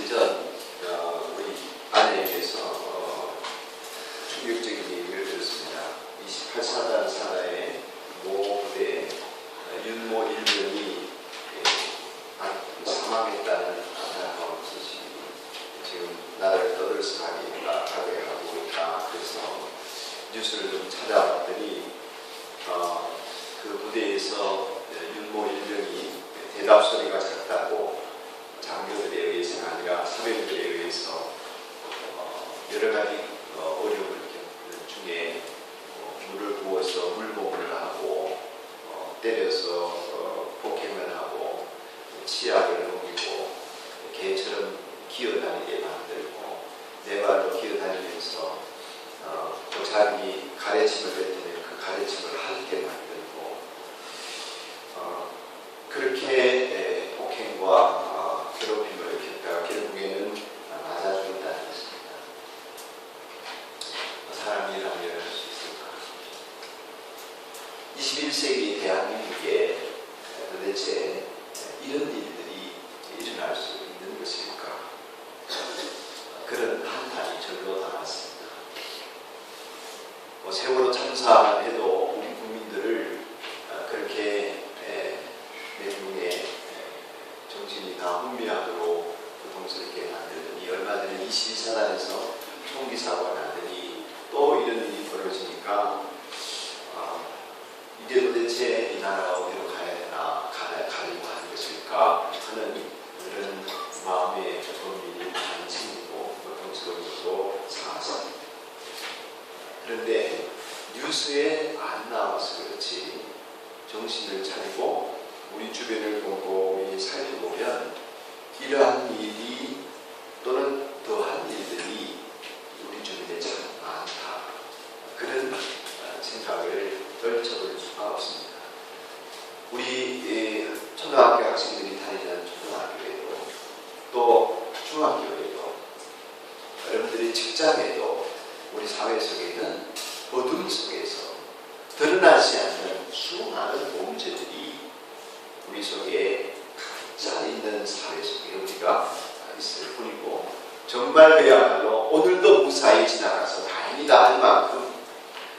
며칠 전 우리 아내에게서 충격적인 얘기를 들었습니다. 28사단 산하의 모 부대 윤모 일병이 사망했다는 안타까운 소식이 지금 나라를 떠들썩하게 하고 있다. 그래서 뉴스를 좀 찾아봤더니 그 부대에서 윤모 일병이 대답 소리가 작다고 장교들에 의해서가 아니라 사병들에 의해서 여러 가지 어려움을 겪는 중에 물을 부어서 물복을 하고 때려서 폭행을 하고 치약을 먹이고 개처럼 기어다니게 만들고 네 발로 기어다니면서 자기 가래침을 뱉으면 그 가래침을 핥게 만들고 그렇게 폭행과 괴롭힘을 겪다가 결국에는 맞아 죽었다는 것입니다. 사람이 이런 일을 할 수 있을까? 21세기 대한민국에 도대체 이런 일들이 일어날 수 있는 것일까? 그런 한탄이 절로 나왔습니다. 세월호 참사만 해도 우리 국민들을 그렇게 내국의 정신이 다 혼미하도록 고통스럽게 만들더니 얼마 전에 22사단에서 총기 사고가 나더니 또 이런 일이 벌어지니까 이제 도대체 이 나라가 어디로 가야 되나 가려고 하는 것일까 하는 그런 마음의 고민이 많이 생기고 고통스러운 것도 사왔습니다. 그런데 뉴스에 안 나와서 그렇지 정신을 차리고 우리 주변을 곰곰이 살펴보면 이러한 일이 또는 더한 일들이 우리 주변에 참 많다. 그런 생각을 떨쳐볼 수가 없습니다. 우리 초등학교 학생들이 다니는 초등학교에도 또 중학교에도 여러분들이 직장에도 우리 사회 속에는 어둠 속에서 드러나지 않는 수많은 범죄들이 우리 속에 가득 있는 사회 속에 우리가 있을 뿐이고 정말 그야말로 오늘도 무사히 지나가서 다행이다 할 만큼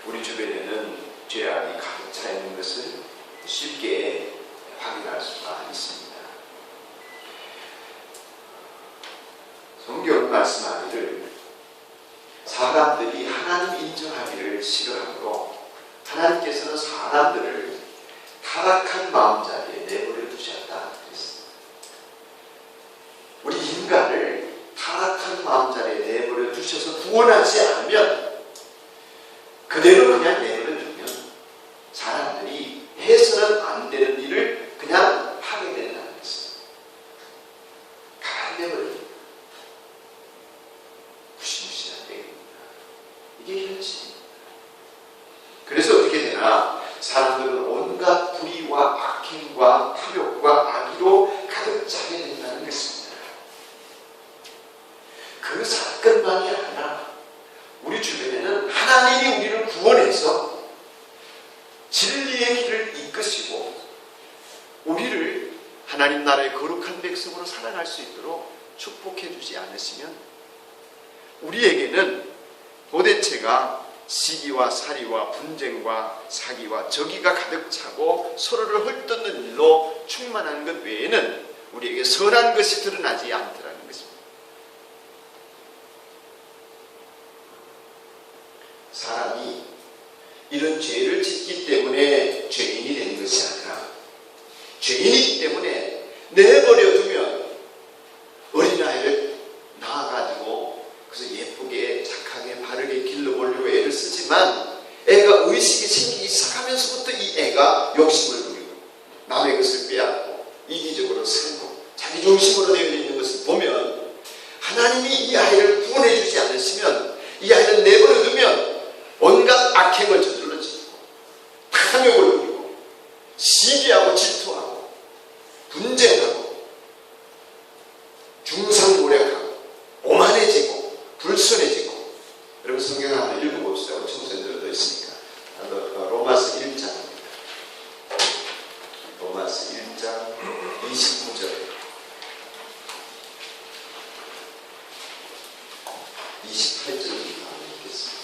우리 주변에는 죄악이 가득 차 있는 것을 쉽게 확인할 수가 있습니다. 성경 말씀하기를 사람들이 하나님 인정하기를 싫어하므로 하나님께서는 사람들을 타락한 마음자리에 내버려 두셨다 그랬습니다. 우리 인간을 타락한 마음자리에 내버려 두셔서 구원하지 않으면 그대로 그냥 내버려 두면 사람들이 해서는 안 되는 일을 그냥 하게 된다는 것입니다. 가만히 내버려 둡니다. 무시무시한 얘기입니다. 이게 현실입니다. 그래서 어떻게 되나 사람들은 온갖 불의와 악행과 탐욕과 악의로 가득 차게 된다는 것입니다. 그 사건만이 아니라 우리 주변에는 하나님이 우리를 구원해서 진리의 길을 이끄시고 우리를 하나님 나라의 거룩한 백성으로 살아갈 수 있도록 축복해 주지 않으시면 우리에게는 도대체가 시기와 살이와 분쟁과 사기와 적의가 가득 차고 서로를 헐뜯는 일로 충만한 것 외에는 우리에게 선한 것이 드러나지 않더라는 것입니다. 사람이 이런 죄를 짓기 때문에 죄인이 되는 것이 아니라 죄인이기 때문에 내버려 두면 어린아이를 낳아가지고 그래서 예쁘게 착하게 바르게 길러보려고 애를 쓰지만 애가 의식이 생기기 시작하면서부터 이 애가 욕심을 부리고 남의 것을 빼앗고 이기적으로 살고 자기 중심으로 되어 있는 것을 보면 하나님이 이 아이를 구원해 주지 않으시면 이 아이를 내버려 두면 온갖 악행을 저질러 짓고 탐욕을 부리고 시기하고 질투하고 분쟁하고 중상모략하고 오만해지고 불순해지고 여러분 성경 한번 읽어봅시다. 우리 청소년들도 있으니까 로마서 1장입니다. 로마서 1장 29절 28절을 읽겠습니다.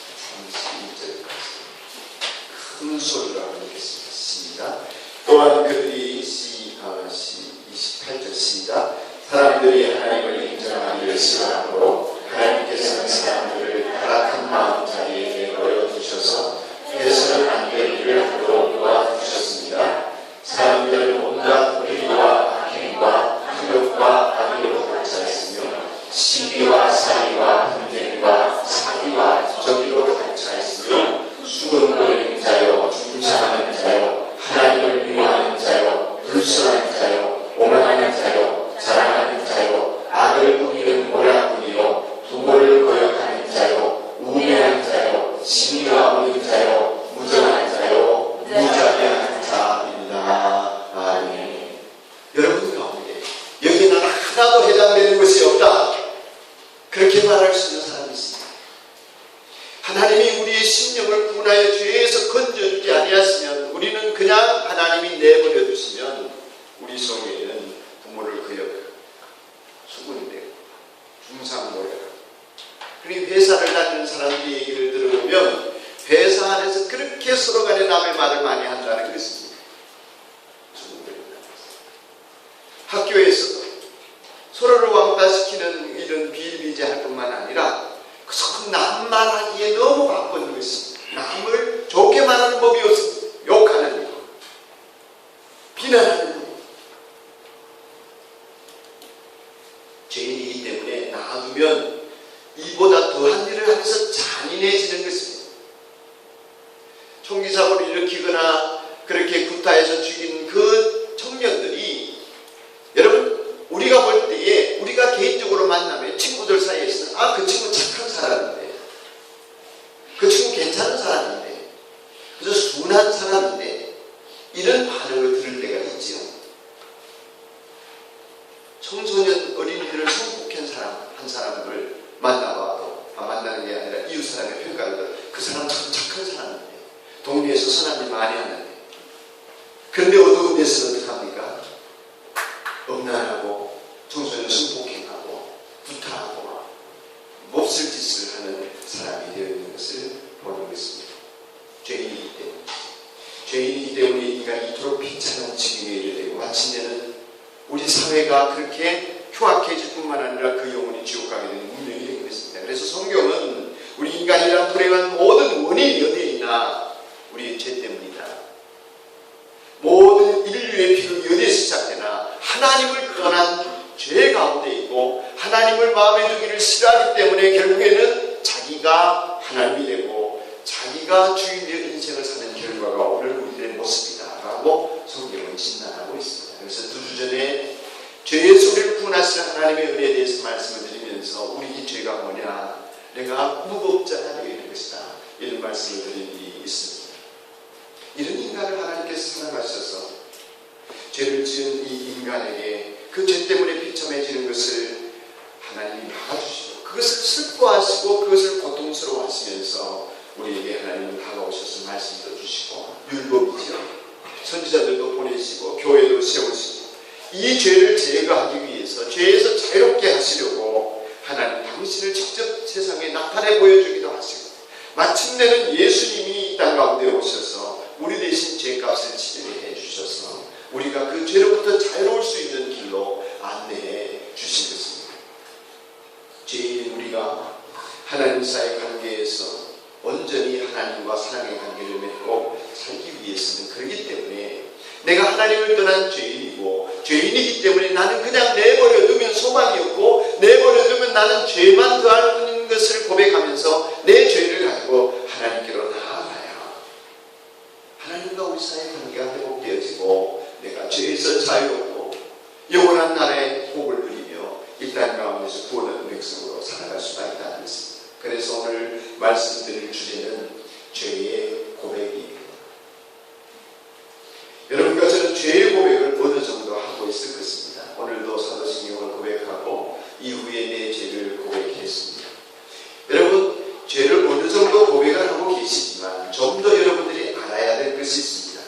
31절까지 큰 소리로 읽겠습니다. 시작. 또한 그들이 28절 시작. 사람들이 하나님을 인정하기를 싫어하므로 하나님께서는 사람들을 타락한 마음 자리에 내버려 두셔서 해서는 안 될 일을 하도록 놓아두셨습니다. 사람들은 온갖 불의와 악행과 탐욕과 악의로 가득차있으며 시기와 사기와 분쟁과 사기와 저기로 가득차있으며 수근거리는 자요, 중상하는 자요, 하나님을 미워하는 자요, 불순한 자요, 오만하는 자요, 자랑하는 자요, 악을 꾸미는 모략꾼이요, 부모를 거역하는 자요, 우매한 자요, 신의와 없는 자요, 무정한 자요, 무자비한 자입니다. 아멘. 여러분 가운데 여기는 하나도 해당되는 것이 없다, 그렇게 말할 수 있는 사람이 있습니다. 하나님이 우리의 심령을 구원하여 죄에서 건져주지 아니하시면, 우리는 그냥 하나님이 내버려 두시면 우리 속에는 부모를 거역하고 수군이 되고 중상모략하고, 그리고 회사를 다니는 사람들의 얘기를 들어보면 회사 안에서 그렇게 서로 간에 남의 말을 많이 한다는 것입니다. 학교에서도 서로를 왕따시키는 이런 비일비재할 뿐만 아니라 남 말하기에 너무 바쁜 것입니다. 남을 좋게 말하는 법이 없습니다. 욕하는 것, 비난하는 것. 죄인이기 때문에 놔두면 이보다 더한 일을 하면서 잔인해지는 것입니다. 총기 사고를 일으키거나 그렇게 구타해서 죽인 그 청년들이, 여러분 우리가 볼 때에 우리가 개인적으로 만나면 친구들 사이에서는 그 친구 착한 사람인데, 그 친구 괜찮은 사람인데, 그저 순한 사람인데, 이런 반응을 들을 때가 있지요. 청소년 어린이들을 성폭한 사람 한 사람을 만나봐도, 만나는 게 아니라 이웃 사람의 평가를, 그 사람 참 착한 사람인데, 동네에서 선한 일 많이 하는데, 그런데 어두운 데서는 어떡합니까? 음란하고 청소년 성폭행하고 구타하고 몹쓸 짓을 하는 사람이 되어 있는 것을 보는 것입니다. 죄인이기 때문에. 죄인이기 때문에 인간이 이토록 비참한 지경에 이르되고 마침내는 우리 사회가 그렇게 흉악해질 뿐만 아니라 그 영혼이 지옥 가게 되는 운명이 되는 것입니다. 그래서 성경은 우리 인간이란 불행한 모든 원인이 어디에 있나? 우리의 죄 때문이다. 모든 인류의 피는 어디에서 시작되나? 하나님을 떠난 죄 가운데 있고, 하나님을 마음에 두기를 싫어하기 때문에 결국에는 자기가 하나님이 되고 자기가 주인의 인생을 사는 결과가 오늘 우리들의 모습이다 라고 성경은 진단하고 있습니다. 그래서 2주 전에 죄에서 우리를 구원하시는 하나님의 은혜에 대해서 말씀을 드리면서, 우리 죄가 뭐냐? 내가 무법자가 되어 있는 것이다, 이런 말씀을 드린 일이 있습니다. 이런 인간을 하나님께서 사랑하셔서 죄를 지은 이 인간에게 그 죄 때문에 비참해지는 것을 하나님이 막아주시고, 그것을 슬퍼하시고 그것을 고통스러워하시면서 우리에게 하나님은 다가오셔서 말씀도 주시고, 율법이죠, 선지자들도 보내시고 교회도 세우시고, 이 죄를 제거하기 위해서, 죄에서 자유롭게 하시려고 하나님 당신을 직접 세상에 나타내 보여주기도 하시고, 마침내는 예수님이 이 땅 가운데 오셔서 우리 대신 죄값을 치료해 주셔서 우리가 그 죄로부터 자유로울 수 있는 길로 안내해 주신 것입니다. 죄인인 우리가 하나님 사이의 관계에서 온전히 하나님과 사랑의 관계를 맺고 살기 위해서는, 그렇기 때문에 내가 하나님을 떠난 죄인이고, 죄인이기 때문에 나는 그냥 내버려두면 소망이 없고, 내버려두면 나는 죄만 더할 뿐인 것을 고백하면서 내 죄를 가지고 하나님께로 나아가야 하나님과 우리 사이의 관계가 회복되어지고, 내가 죄에서 자유롭고 영원한 나라의 복을 누리며 이 땅 가운데서 구원하는 백성으로 살아갈 수가 있다는 것입니다. 그래서 오늘 말씀드릴 주제는 죄의 고백이에요. 여러분과 저는 죄의 고백을 어느 정도 하고 있을 것입니다. 오늘도 사도신경을 고백하고 이후에 내 죄를 고백했습니다. 여러분, 죄를 어느 정도 고백을 하고 계시지만 좀 더 여러분들이 알아야 될 것이 있습니다.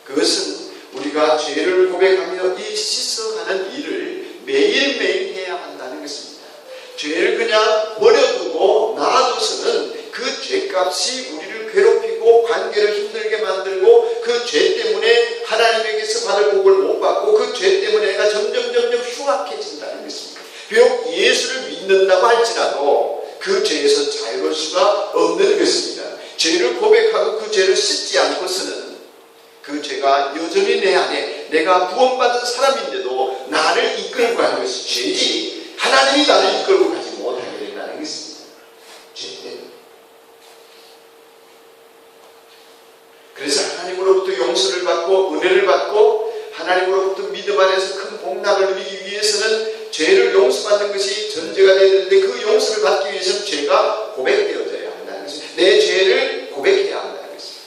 그것은 우리가 죄를 고백하며 이 씻어가는 일을 매일매일 해야 한다는 것입니다. 죄를 그냥 버려두고 죄값이 우리를 괴롭히고 관계를 힘들게 만들고 그 죄 때문에 하나님에게서 받을 복을 못 받고 그 죄 때문에 내가 점점 흉악해진다는 것입니다. 비록 예수를 믿는다고 할지라도 그 죄에서 자유로울 수가 없는 것입니다. 죄를 고백하고 그 죄를 씻지 않고서는 그 죄가 여전히 내 안에 내가 구원받은 사람인데도 나를 이끌고 가는 것이 죄지 하나님이 나를 이끌고 가지 못하게 된다는 것입니다. 죄 때문에. 그래서 하나님으로부터 용서를 받고 은혜를 받고 하나님으로부터 믿음 안에서 큰 복락을 누리기 위해서는 죄를 용서받는 것이 전제가 되어야 되는데 그 용서를 받기 위해서는 죄가 고백되어져야 한다는 것입니다. 내 죄를 고백해야 한다는 것입니다.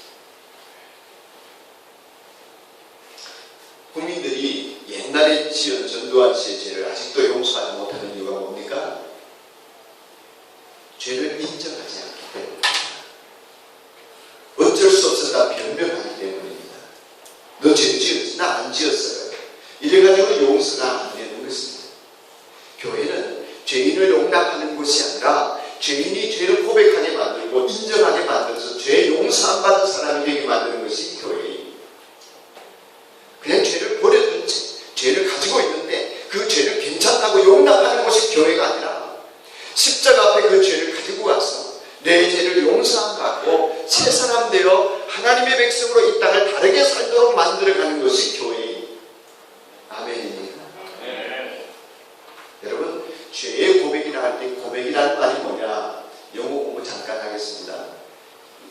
국민들이 옛날에 지은 전두환 씨의 죄를 아직도 용서하지 못하는 이유가 뭡니까? 죄를 인정하지 않기 때문입니다. 어쩔 수 없어 다 변명하기 때문입니다. 너 죄 지었지? 나 안 지었어요. 이래가지고 용서가 안 되는 것입니다. 교회는 죄인을 용납하는 것이 아니라 죄인이 죄를 고백하게 만들고 인정하게 만들어서 죄 용서 안 받은 사람이 되게 만드는 것이 교회입니다. 그냥 죄를 버려둔 죄를 가지고 있는데 그 죄를 괜찮다고 용납하는 것이 교회가 아니라 십자가 앞에 그 죄를 가지고 와서 내 죄를 용서함 받고 새 사람 되어 하나님의 백성으로 이 땅을 다르게 살도록 만들어가는 것이 교회입니다. 아멘입니다. 여러분, 죄의 고백이라 할 때 고백이라는 말이 뭐냐? 영어 공부 잠깐 하겠습니다.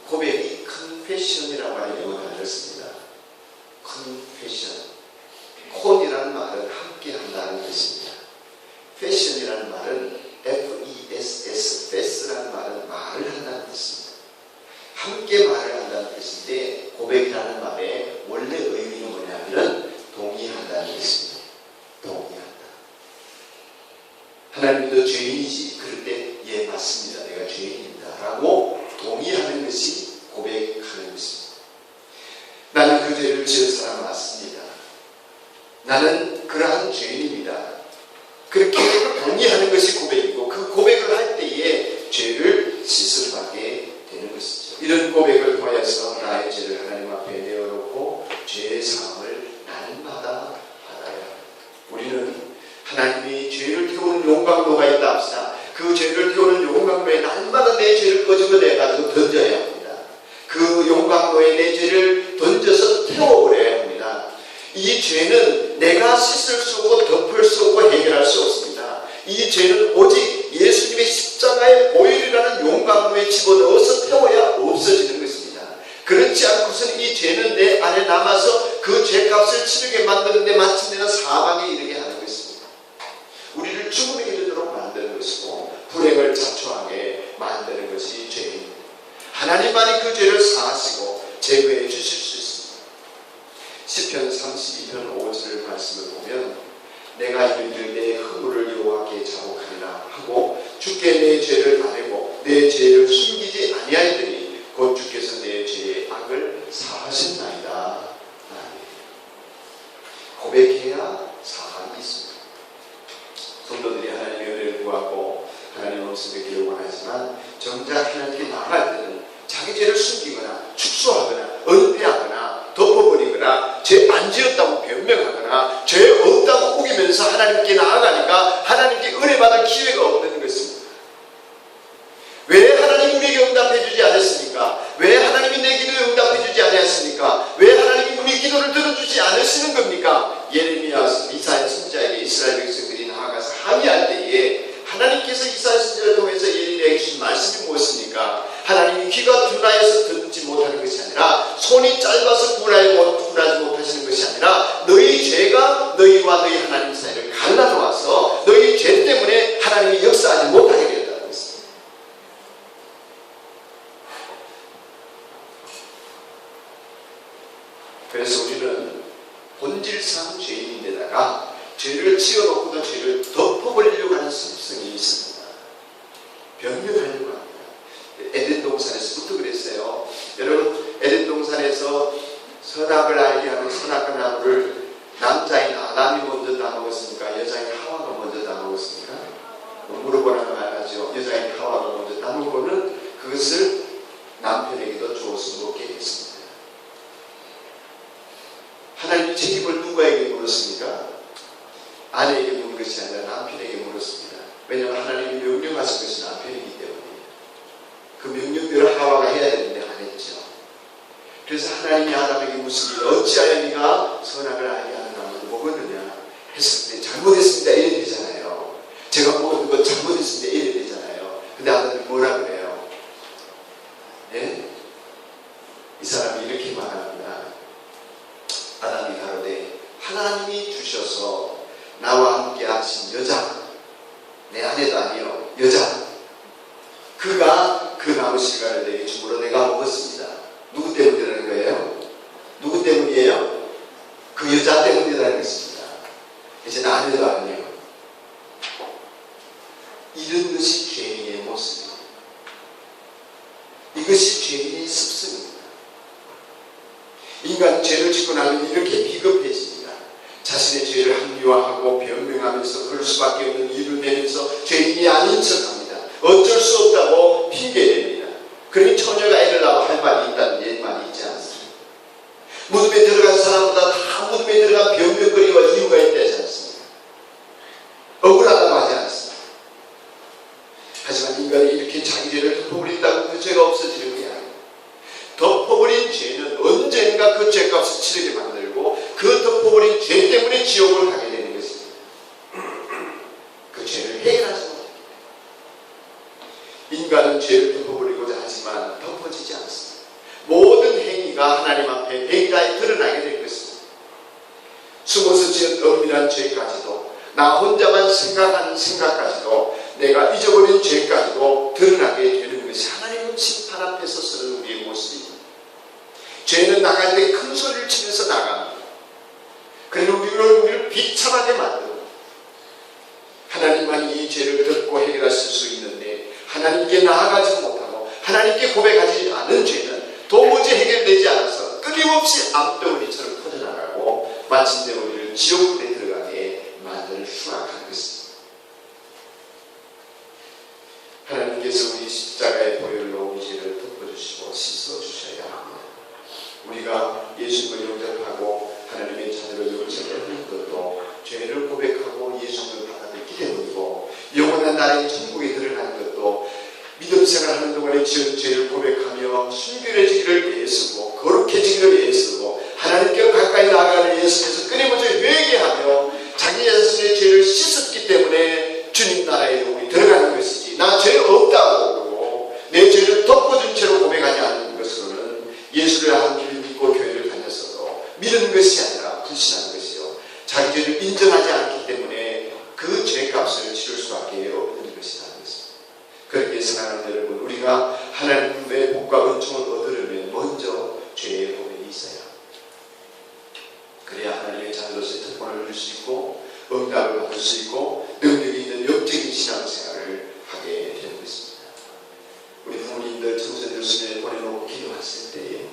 고백이 confession이라고 하는 영어 단어를 씁니다. confession. 콘이라는 말은 함께 한다는 뜻입니다. fashion이라는 말은 F-E-S-S, fess라는 말은 말을 한다는 뜻입니다. 함께 말을 한다는 뜻인데 고백이라는 말의 원래 의미는 뭐냐면 동의한다는 뜻입니다. 동의한다. 하나님도 죄인이지. 그럴 때 예 맞습니다. 내가 죄인입니다. 라고 동의하는 것이 고백하는 것입니다. 나는 그 죄를 지은 사람 맞습니다. 나는 그러한 죄인입니다. 그렇게 동의하는 것이 고백이고 그 고백을 할 때에 죄를 씻어가게 되는 것이죠. 이런 고백을 통해서 나의 죄를 하나님 앞에 내어놓고 죄의 사함을 날마다 받아야 합니다. 우리는 하나님이 죄를 태우는 용광로가 있다 합시다. 그 죄를 태우는 용광로에 날마다 내 죄를 끄집어내가지고 던져야 합니다. 그 용광로에 내 죄를 던져서 태워버려야 합니다. 이 죄는 내가 씻을 수 없고 덮을 수 없고 해결할 수 없습니다. 이 죄는 오직 예수님의 십자가의 보혈이라는 용광로에 집어넣어서 태워야 없어지는 것입니다. 그렇지 않고서는 이 죄는 내 안에 남아서 그 죄값을 치르게 만드는데 마침내는 사망에 이르게 하는 것입니다. 우리를 죽음에 이르도록 만드는 것이고 불행을 자초하게 만드는 것이 죄입니다. 하나님만이 그 죄를 사하시고 제거해 주실 수 있습니다. 시편 32편 5절 말씀을 보면 내가 이르기를 내 허물을 여호와께 자복하리라 하고 주께 내 죄를 아뢰고 내 죄를 숨기지 아니하였더니 곧 주께서 내 죄의 악을 사하셨나이다. 고백해야 사함이 있습니다. 성도들이 하나님의 은혜를 구하고 하나님의 말씀을 기록을 하지만 정작 하나님께 나아갈 때는 자기 죄를 숨기거나 축소하거나 은폐하거나 덮어버리거나 죄 안 지었다고 변명하거나 죄 없다고 우기면서 하나님께 나아가니까 하나님께 은혜 받을 기회가 없는 것입니다. 왜 하나님이 우리에게 응답해 주지 않았습니까? 왜 하나님이 내 기도에 응답해 주지 않았습니까? 왜 하나님이 우리 기도를 들어주지 않으시는 겁니까? 예레미야 이사야 선지자에게 이스라엘 백성들이 나아가서 항의할 때에 하나님께서 이사야 선지자를 통해서 예레미야에게 주신 말씀이 무엇입니까? 하나님이 귀가 둔하여서 듣지 못하는 것이 아니라 손이 짧아서 구분하지 못하시는 것이 아니라 너희 죄가 너희와 너희 하나님 사이를 갈라놓아서 너희 죄 때문에 하나님이 역사하지 못하게 된다는 것입니다. 그래서 우리는 본질상 죄인인데다가 죄를 지어놓고도 죄를 덮어버리려고 하는 습성이 있습니다. 변명하려고 합니다. 에덴 동산에서부터 그랬어요. 여러분, 에덴 동산에서 선악을 알게 하는 선악과 나무를 남자인 아담이 먼저 따먹었습니까? 여자인 하와가 먼저 따먹었습니까? 물어보라고 말하죠. 여자인 하와가 먼저 따먹고는 그것을 하나님은 책임을 누구에게 물었습니까? 아내에게 물은 것이 아니라 남편에게 물었습니다. 왜냐하면 하나님이 명령하신 것이 남편이기 때문에 그 명령대로 하와가 해야 되는데 안 했죠. 그래서 하나님이 아담에게 묻습니다. 어찌하여 네가 선악을 알게 하는 나무를 먹었느냐 했을 때 잘못했습니다 이래 되잖아요. 제가 먹은 거 잘못했습니다 이래 되잖아요. 근데 아담이 뭐라 그래요? 네? 이 사람이 이렇게 말합니다. 아담이 가로되 하나님이 주셔서 나와 함께 하신 여자, 내 아내도 아니요 여자, 그가 그 나무 실과를 내게 주므로 내가 먹었습니다. 누구 때문이라는 거예요? 누구 때문이에요? 그 여자 때문이라는 것입니다. 이제 내 아내도 아니요. 이런 것이 죄인의 모습입니다. 이것이 죄인의 습성입니다. 인간 죄를 짓고 나면 이렇게 비겁해집니다. 자신의 죄를 합리화하고 변명하면서 그럴 수밖에 없는 이유를 내면서 죄인이 아닌 척합니다. 어쩔 수 없다고 핑계댑니다. 그러니 처녀가 애를 낳고 할 말이 있다는 옛말이 있지 않습니까? 무덤에 들어간 사람보다 다 무덤에 들어간 변명거리와 이유가 있다지 않습니까? 억울하다고 하지 않습니까? 하지만 인간이 이렇게 자기 죄를 덮어버린다고 그 죄가 없어지는 게 아니에요. 덮어버린 죄는 언젠가 그 죄값을 치르게 만들고 그 덮어버린 죄 때문에 지옥을 가게 되는 것입니다. 그 죄를 해결하지 못합니다. 인간은 죄를 덮어버리고자 하지만 덮어지지 않습니다. 모든 행위가 하나님 앞에 백일하에 드러나게 될 것입니다. 숨어서 지은 은밀한 죄까지도, 나 혼자만 생각하는 생각까지도, 내가 잊어버린 죄까지도 드러나게 되는 것이 하나님은 심판 앞에 서서는 우리의 모습입니다. 죄는 나갈 때 큰 소리를 치면서 나갑니다. 그리고 우리를 비참하게 만들고 하나님만 이 죄를 덮고 해결하실 수 있는데 하나님께 나아가지 못하고 하나님께 고백하지 않은 죄는 도무지 해결되지 않아서 끊임없이 암덩어리처럼 퍼져나가고 마침내 우리를 지옥불에 들어가게 만들 수락하는 것입니다. 하나님께서 우리 십자가의 보혈로 우리 죄를 덮어주시고 씻어주셔야 합니다. 우리가 예수님을 영접하고 하나님의 자녀로 영접하는 것도 죄를 고백하고 예수님을 받아들이기 때문이고, 영원한 나라의 천국에 들어가는 것도 믿음 생활하는 동안에 지은 죄를 고백하며 순결해지기를 애쓰고 거룩해지기를 애쓰고 하나님께 가까이 나아가는 예수께서 끊임없이 회개하며 자기 자신의 죄를 씻었기 때문에 주님 나라에 우리 들어가는 것이지, 나 죄 없다고 그러고 내 죄를 덮어준 채로 고백하지 않는 것으로는 예수를 한 길 믿고 교회를 다녔어도 믿는 것이 아니라 불신하는 것이요, 자기 죄를 인정하지 않기 때문에 그 죄값을 치를 수밖에 없는 것이라는 것입니다. 그렇게 생각하는 여러분, 우리가 하나님의 복과 은총을 얻으려면 먼저 죄의 고백이 있어야 합니다. 그래야 하나님의 자녀로서의 특권을 누릴 수 있고 응답을 받을 수 있고 능력이 있는 영적인 신앙생활을 하게 되는 것입니다. 우리 부모님들 청소년들 수련회 보내놓고 기도하실 때에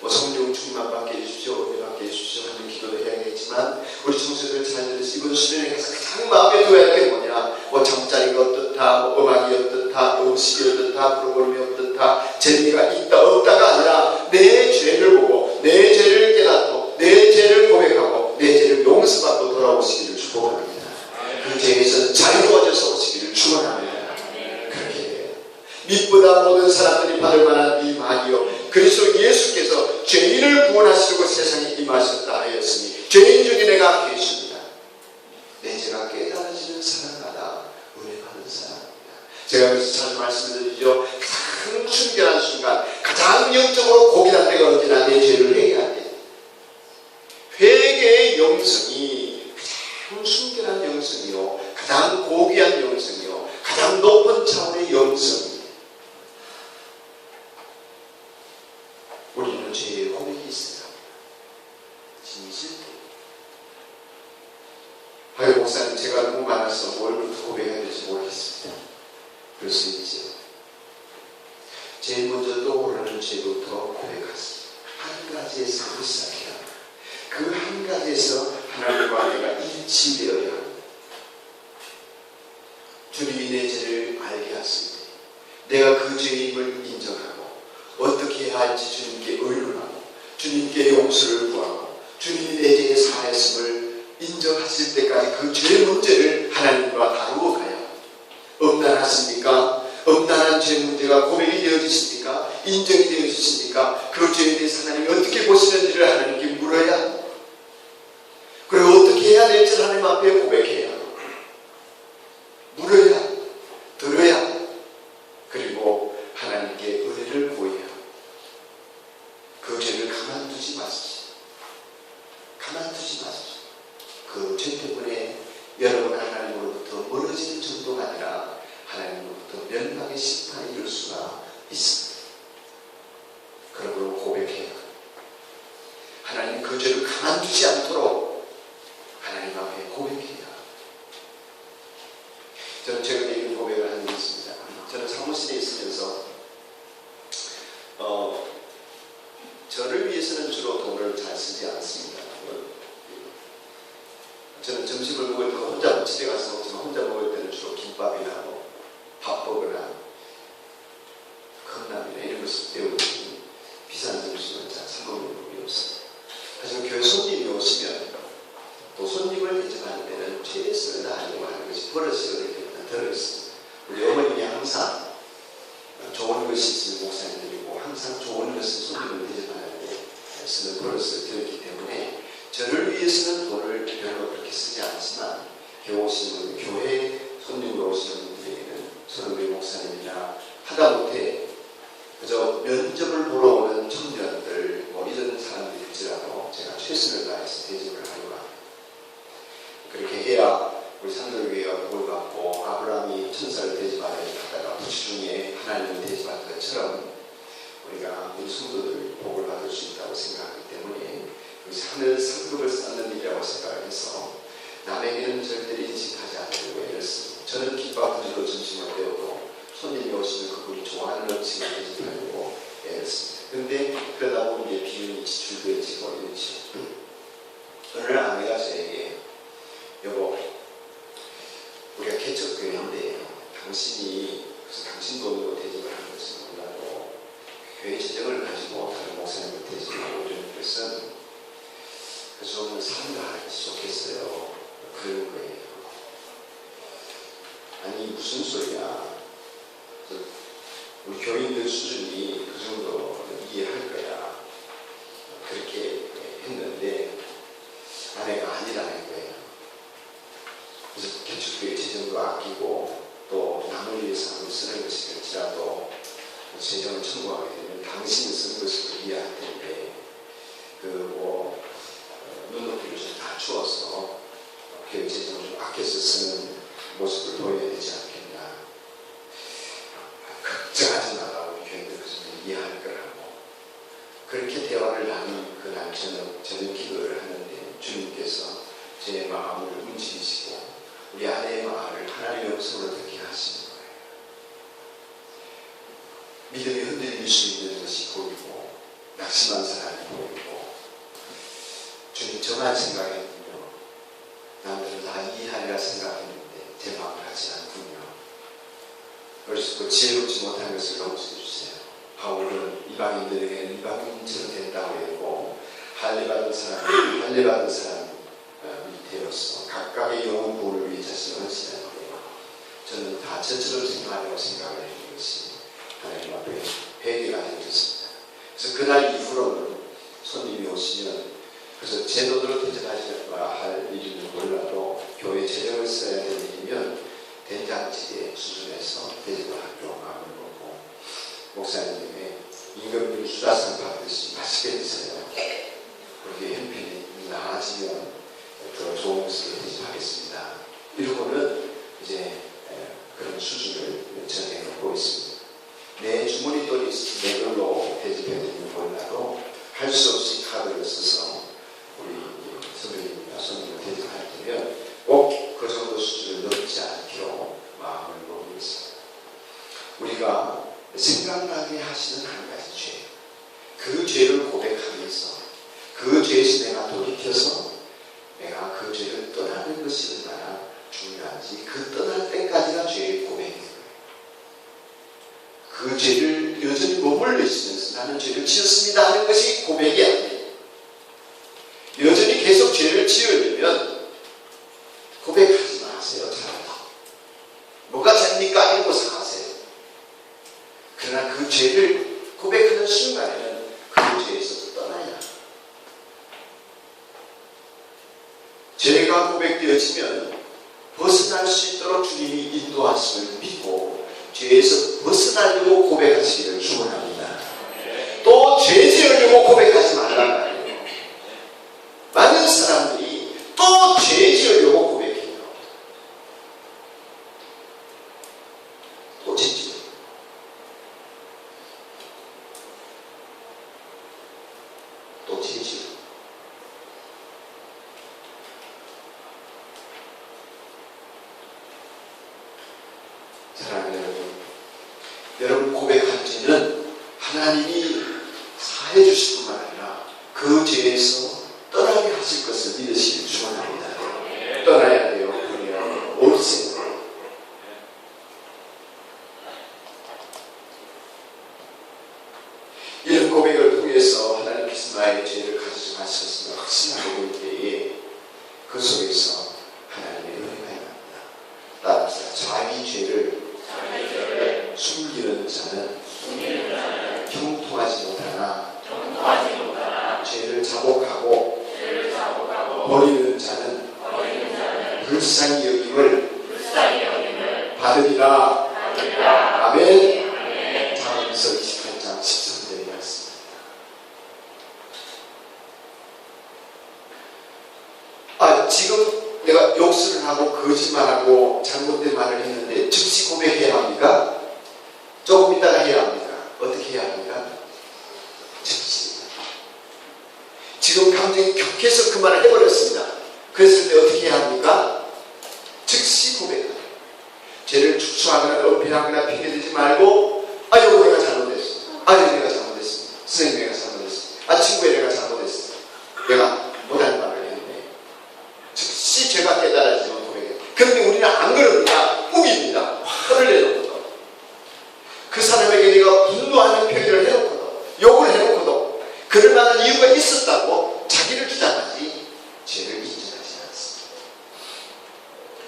성령 충만 받게 해주십시오, 은혜 받게 해주십시오 하는 기도를 해야겠지만, 우리 청소년들 자녀들 이번 수련회 가서 가장 마음에 둬야 할 게 뭐냐, 잠자리가 어떻다, 음악이 어떻다, 음식이 어떻다, 프로그램이 어떻다, 재미가 있다 없다가 아니라 내 죄를 보고 내 죄를 깨닫고 내 죄를 고백하고 내 죄를 용서받고 돌아오시기를 축복합니다. 그 죄에서 자유로워져서 오시기를 축원합니다. 그렇게 해요. 빛보다 모든 사람들이 받을 만한 이 말이요, 그리스도 예수께서 죄인을 구원하시려고 세상에 임하셨다 하였으니 죄인 중에 내가 계십니다. 내 죄가 깨달아지는 사람마다 은혜 받은 사람입니다. 제가 그래서 자주 말씀드리죠. 가장 순결한 순간, 가장 영적으로 고귀한 때가 언제나 내 죄를 회개할 때, 회개의 영성이 가장 순결한 영성이요, 가장 고귀한 영성이요, 가장 높은 차원의 영성입니다. 우리는 죄의 고백이 있어야 합니다. 진실. 아유 목사님, 제가 너무 많아서 뭘부터 고백해야 될지 모르겠습니다. 그럴 수 있죠. 제일 먼저 떠오르는 죄부터 고백하세요. 한 가지에서 시작해야 합니다. 그 한 가지에서 하나님과 내가 일치되어야 합니다. 주님이 내 죄를 알게 하십니다. 내가 그 죄임을 인정하고 어떻게 해야 할지 주님께 의논하고 주님께 용서를 구하고 주님이 내 죄의 사했음을 인정하실 때까지 그 죄의 문제를 하나님과 다루어 가야 엄난하십니까? 엄난한 죄 문제가 고백이 되어지십니까? 인정이 되어지십니까? 그 죄에 대해서 하나님이 어떻게 보시는지를 하나님께 물어야, 그리고 어떻게 해야 될지 하나님 앞에 고백해야, 물어야, 들어야, 그리고 하나님께 은혜를 구해야. 그 죄를 가만두지 마십시오. 가만두지 마십시오. 그 죄 때문에 여러분 하나님으로부터 멀어지는 정도가 아니라 하나님으로부터 멸망의 심판이 이룰 수가 있습니다. 그러므로 고백해야, 하나님 그 죄를 가만두지 않도록 하나님 앞에 고백해야. 저는 최근에 이런 고백을 한 적이 있습니다. 저는 사무실에 있으면서 저를 위해서는 주로 돈을 잘 쓰지 않습니다. 저는 점심을 먹을 때 혼자 집에 가서 먹지만, 혼자 먹을 때는 주로 김밥이나 밥 먹거나 컵라면이나 이런 것을 때우지 비싼 점심은 잘 사먹는 법이 없어요. 하지만 교회 손님이 오시면 또 손님을 대접하는 데는 최선을 다하려고 하는 것이 버릇이 어릴 때부터 들어있습니다. 우리 어머님이 항상 좋은 것이 있으면 목사님들이고 항상 좋은 것을 손님을 대접하는데 쓰는 버릇을 들었기 때문에 저를 위해서는 돈을 별로 그렇게 쓰지 않지만 교회 손님으로 오시는 분들에게는 저는 우리 목사님이나 하다못해 그저 면접을 보러 오는 청년들 이런 사람들일지라도 제가 최선을 다해서 대접을 하려고 합니다. 그렇게 해야 우리 산돌교회가 복을 받고 아브라함이 천사를 대접하다가 부시 중에 하나님을 대접한 것처럼 우리가 우리 성도들 복을 받을 수 있다고 생각하기 때문에 하늘 상급을 쌓는 일이라고 생각해서 남에게는 절대로 인식하지 않으려고 애를 씁니다. 저는 김밥 부지로 점심을 때워도 손님이 오시면 그분이 좋아하는 음식을 대접하려고 애를 씁니다. 그런데 그러다 보면 이제 비용이 지출되어지고 이렇죠. 어느 날 아내가 저에게, 여보, 우리가 개척교회인데 당신이 그래서 당신 돈으로 대접을 하는 것은 몰라도 교회 재정을 가지고 다른 목사님을 대접하고 이러는 것은 좀 삼가하는 것이 좋겠어요. 그런 거예요. 아니 무슨 소리야. 우리 교인들 수준이 그 정도 이해할 거야. 그렇게 했는데 아내가 아니라는 거예요. 그래서 개척교회 재정도 아끼고 또 남을 위해서 남을 쓰는 것일지라도 재정을 청구하게 되면 당신이 쓴 것으로 이해할 텐데 눈높이를 좀 낮추어서 교회 재정을 좀 아껴서 쓰는 모습을 보여야 되지 않겠나. 걱정하지 마라. 우리 교인들 그 정도 이해할 거라고. 그렇게 대화를 나눈 그날 저녁 기도를 하는데 주님께서 제 마음을 움직이시고 우리 아내의 마음을 하나님의 음성으로 듣게 하시는 거예요. 믿음이 흔들릴 수 있는 것이 보이고 낙심한 사람이 보이고, 주님 저만 생각했군요. 남들은 다 이해하리라 생각했는데 제 마음을 하지 않군요. 그래서 지혜롭지 못한 것을 용서해 주세요. 바울은 이방인들에게는 이방인처럼 된다고 했고 할례받은 사람이 되어서 각각의 영혼 구원을 위해 자신을 헌신하는 거예요. 저는 다 저처럼 생각하려고 생각을 했는 것이 하나님 앞에 회개가 되어졌습니다. 그래서 그날 이후로는 손님이 오시면 그래서 제 돈으로 대접하셔야 할 일은 몰라도 교회 재정을 써야 되는 일이면 된장찌개 수준에서 대접을 하기로 마음을 먹고, 목사님의 임금님 수다상 받듯이 맛있게 드세요. 그렇게 형편이 나아지면 더 좋은 것을 대접하겠습니다. 이러고는 이제 그런 수준을 정해놓고 있습니다. 내 주머니 돈이 내 걸로 대접해드리면 몰라도 할 수 없이 카드를 써서 우리 선배님이나 손님을 대접할 때면 꼭 그 정도 수준을 넘지 않기로 마음을 먹고 있습니다. 우리가 생각나게 하시는 한 가지 죄, 그 죄를 고백하면서 그 죄에서 내가 돌이켜서 내가 그 죄를 떠나는 것이 얼마나 중요한지, 그 떠날 때까지가 죄의 고백인 거예요. 그 죄를 여전히 머물러 있으면서 나는 죄를 지었습니다 하는 것이 고백이 아니에요. 여전히 지으려면 고백하지 마세요. 차라리. 뭐가 죄입니까? 이러고 사세요. 그러나 그 죄를 고백하는 순간에는 그 죄에서 떠나야. 죄가 고백되어지면 벗어날 수 있도록 주님이 인도하심을 믿고 죄에서 벗어나려고 고백하시기를 축원합니다. 또 죄 지으려고 고백하지 말라는 말이에요. 많은 사람들이 또 죄 지으려고 고백해요. 또 죄 지어요. 또 죄 지어요. 사랑하는 여러분, 고백한 죄는 하나님이 사해 주실 뿐만 아니라 그 죄에서 떠나게 하실 것을 믿으시길 축원합니다. 떠나야 돼요. 그래야 옳습니다. 이런 고백을 통해서 하나님께서 나의 죄를 가지지 마셨음을 확신하고 볼 때에 그 속에서 하나님의 은혜가 임합니다. 따라서 자기 죄를 숨기는 자는 형통하지 못하나 죄를 자복하고 버리는 자는 불쌍히 여김을 받으리라. 아멘. 자언서 28장 13절의 말씀입니다. 지금 내가 욕설을 하고 거짓말하고 잘못된 말을 했는데 즉시 고백해야 합니까? 조금 있다가 해야 합니까? 어떻게 해야 합니까? 즉시. 지금 감정이 격해서 그 말을 해버렸습니다. 그랬을 때 어떻게 해야 합니까? 즉시 고백합니다. 죄를 축소하거나 은폐하거나 핑계대지 말고 이거 내가 잘못했어. 이거 내가 잘못했습니다. 선생님 내가 잘못했습니다. 친구야 내가 잘못했어. 내가 못한 말을 했네. 즉시 죄가 깨달아지면 고백해요. 그런데 우리는 안 그럽니다. 우깁니다. 화를 내놓고도 그 사람에게 내가 분노하는 표현을 해놓고도 욕을 해놓고도 그럴 만한 이유가 있었다고 자기를 주장하지 죄를 인정하지 않습니다.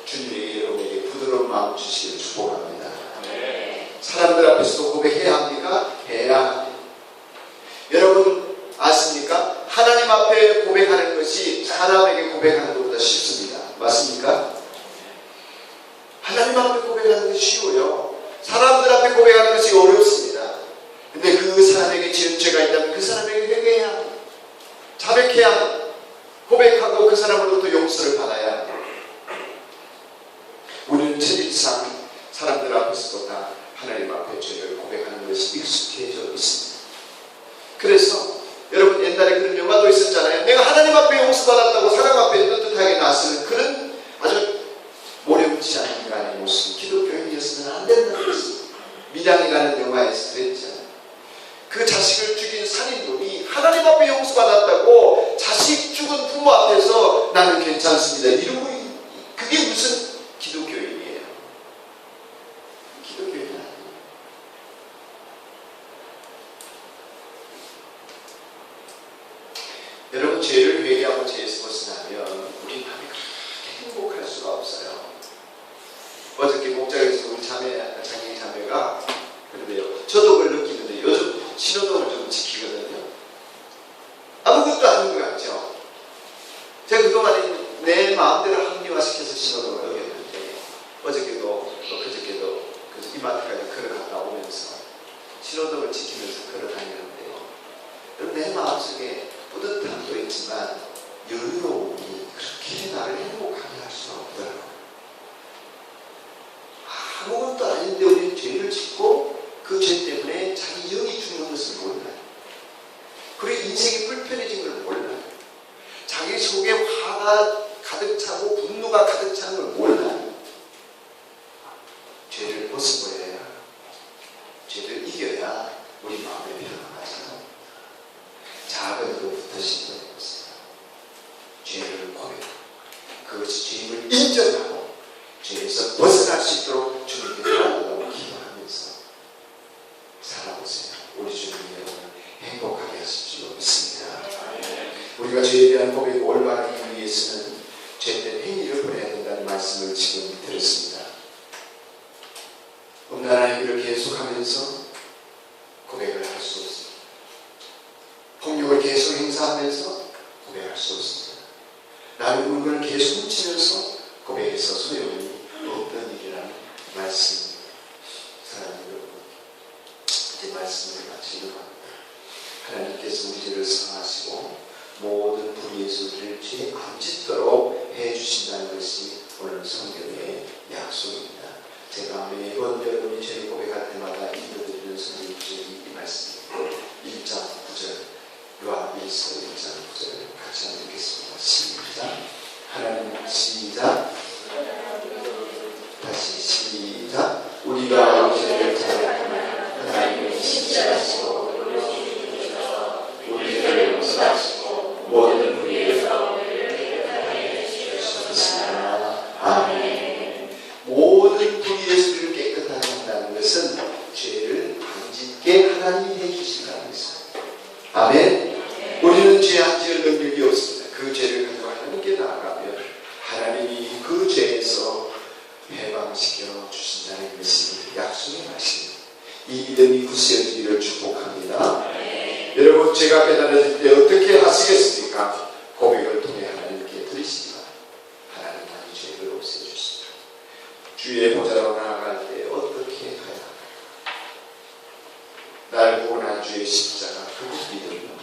주님에게 여러분에게 부드러운 마음 주시기를 축복합니다. 사람들 앞에서도 고백해야 합니까? 해야 합니다. 여러분 아십니까? 하나님 앞에 고백하는 것이 사람에게 고백하는 것보다 쉽습니다. 맞습니까? 하나님 앞에 고백하는 것이 쉬워요. 사람들 앞에 고백하는 것이 어렵습니다. 근데 그 사람에게 지은 죄가 있다면 그 사람에게 회개해야 합니다. 자백해야 합니다. 고백하고 그 사람으로부터 용서를 받아야 합니다. 우리는 체질상 사람들 앞에서보다 하나님 앞에 죄를 고백하는 것이 익숙해져 있습니다. 그래서 여러분 옛날에 그런 영화도 있었잖아요. 내가 하나님 앞에 용서받았다고 사람 앞에 떳떳하게 나서는 그런 아주 모렴치 않은 인간의 모습, 기독교인이었으면 안 된다는 것입니다. 미장에 가는 영화에서 그랬잖아요. 그 자식을 죽인 살인범이 하나님 앞에 용서받았다고 자식 죽은 부모 앞에서 나는 괜찮습니다. 이러고 그게 무슨 기독교인이에요? 기독교인 아니에요. 여러분 죄를 회개하고 죄에서 벗어나면 우리 마음이 그렇게 행복할 수가 없어요. 어저께 목장에서 우리 장애인 자매가 그런데요. 저도 그걸 느끼는데 요즘 신호등을 좀 지키거든요. 아무것도 아닌 것 같죠. 제가 그동안에 내 마음대로 합리화시켜서 신호등을 어겼는데 어저께도 그저께도 이마트까지 걸어갔다 오면서 신호등을 지키면서 걸어다니는데요. 여러분 내 마음속에 뿌듯함도 있지만 여유로움이 그렇게 나를 행복하게 할 수가 없더라고요. 아무것도 아닌데 우리는 죄를 짓고 그 죄 때문에 자기 영이 죽는 것을 몰라요. 그리고 인생이 불편해진 걸 몰라요. 자기 속에 화가 가득 차고 분노가 가득 차는 걸 몰라요. 죄를 벗어버려야, 죄를 이겨야 우리 마음의 평화가 찾아옵니다. 작은 것부터 시작해보세요. 죄를 고백하고 그것이 죄임을 인정하고 죄에서 벗어날 수 있도록 주님께 도와달라고 기도하면서 살아보세요. 우리 주님 여러분을 행복하게 하십시오. 믿습니다. 우리가 죄에 대한 고백을 올바르게 하기 위해서는 말씀을 지금 들었습니다. 음란하기를 계속하면서 고백을 할 수 없습니다. 폭력을 계속 행사하면서 고백할 수 없습니다. 나는 물건을 계속 훔치면서 고백해서 소용이 없던 일이라는 말씀입니다. 사랑하는 여러분, 이제 말씀을 마치려고 합니다. 하나님께서 우리 죄를 사하시고 모든 불의의 소리를 죄 안 짓도록 해주신다는 것이 오늘 성경의 약속입니다. 제가 매번 여러분이 죄를 고백할 때마다 읽어드리는 성경 구절이 이 말씀입니다. 1장 9절, 요한일서 1장 9절 같이 한번 읽겠습니다. 시작. 하나님 시작. 다시 시작. 우리가 우리 죄를 자백하면 하나님은 진실하시고 우리를 용서하시고 모든 불의에서 우리를 깨끗하게 해주시옵소서. 아멘. 모든 불의에서 우리를 깨끗하게 한다는 것은 죄를 안 짓게 하나님이 해주신다는 것입니다. 아멘. 우리는 죄 안 지을 능력이 없습니다. 그 죄를 가지고 하나님께 나아가면 하나님이 그 죄에서 해방시켜 주신다는 것이 약속의 말씀입니다. 이 믿음이 굳세어지기를 축복합니다. 여러분, 죄가 깨달아질 때 어떻게 하시겠습니까? 고백을 통해 하나님께 드리시기 바랍니다. 하나님만이 죄를 없애주십니다. 주의 보좌로 나아갈 때 어떻게 가야 할까? 나를 구원한 주의 십자가 그것 믿음으로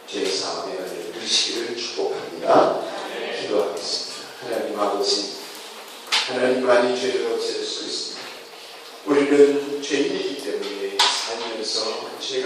죄 사함의 은혜를 누리시기를 축복합니다. 기도하겠습니다. 하나님 아버지, 하나님만이 죄를 없앨 수 있습니다. 우리는 죄인이기 때문에 살면서 죄가